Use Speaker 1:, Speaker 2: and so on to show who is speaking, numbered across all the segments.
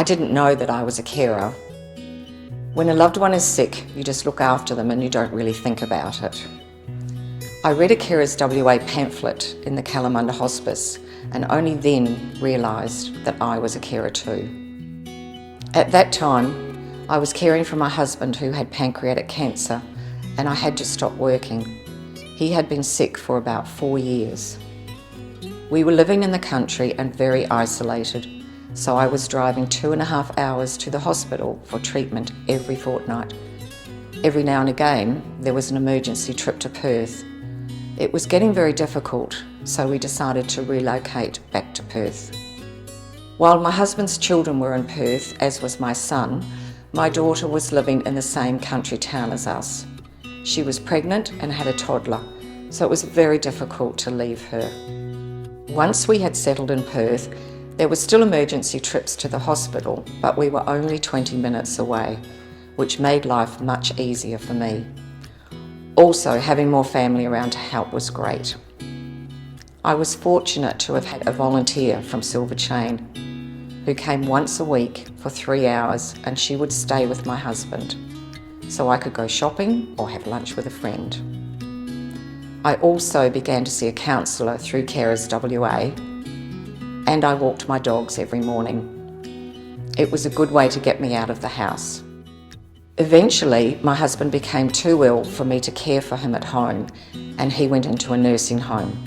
Speaker 1: I didn't know that I was a carer. When a loved one is sick, you just look after them and you don't really think about it. I read a Carers WA pamphlet in the Kalamunda Hospice and only then realised that I was a carer too. At that time, I was caring for my husband who had pancreatic cancer and I had to stop working. He had been sick for about 4 years. We were living in the country and very isolated, so I was driving 2.5 hours to the hospital for treatment every fortnight. Every now and again, there was an emergency trip to Perth. It was getting very difficult, so we decided to relocate back to Perth. While my husband's children were in Perth, as was my son, my daughter was living in the same country town as us. She was pregnant and had a toddler, so it was very difficult to leave her. Once we had settled in Perth, there were still emergency trips to the hospital, but we were only 20 minutes away, which made life much easier for me. Also, having more family around to help was great. I was fortunate to have had a volunteer from Silver Chain who came once a week for 3 hours, and she would stay with my husband so I could go shopping or have lunch with a friend. I also began to see a counsellor through Carers WA, and I walked my dogs every morning. It was a good way to get me out of the house. Eventually, my husband became too ill for me to care for him at home, and he went into a nursing home.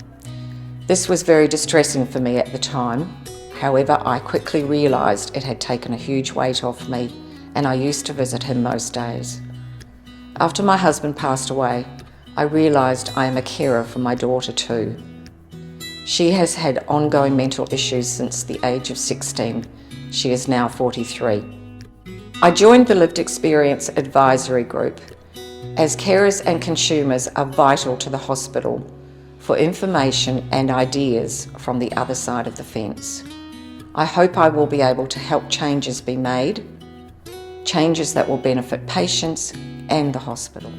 Speaker 1: This was very distressing for me at the time. However, I quickly realised it had taken a huge weight off me, and I used to visit him most days. After my husband passed away, I realised I am a carer for my daughter too. She has had ongoing mental issues since the age of 16. She is now 43. I joined the Lived Experience Advisory Group, as carers and consumers are vital to the hospital for information and ideas from the other side of the fence. I hope I will be able to help changes be made, changes that will benefit patients and the hospital.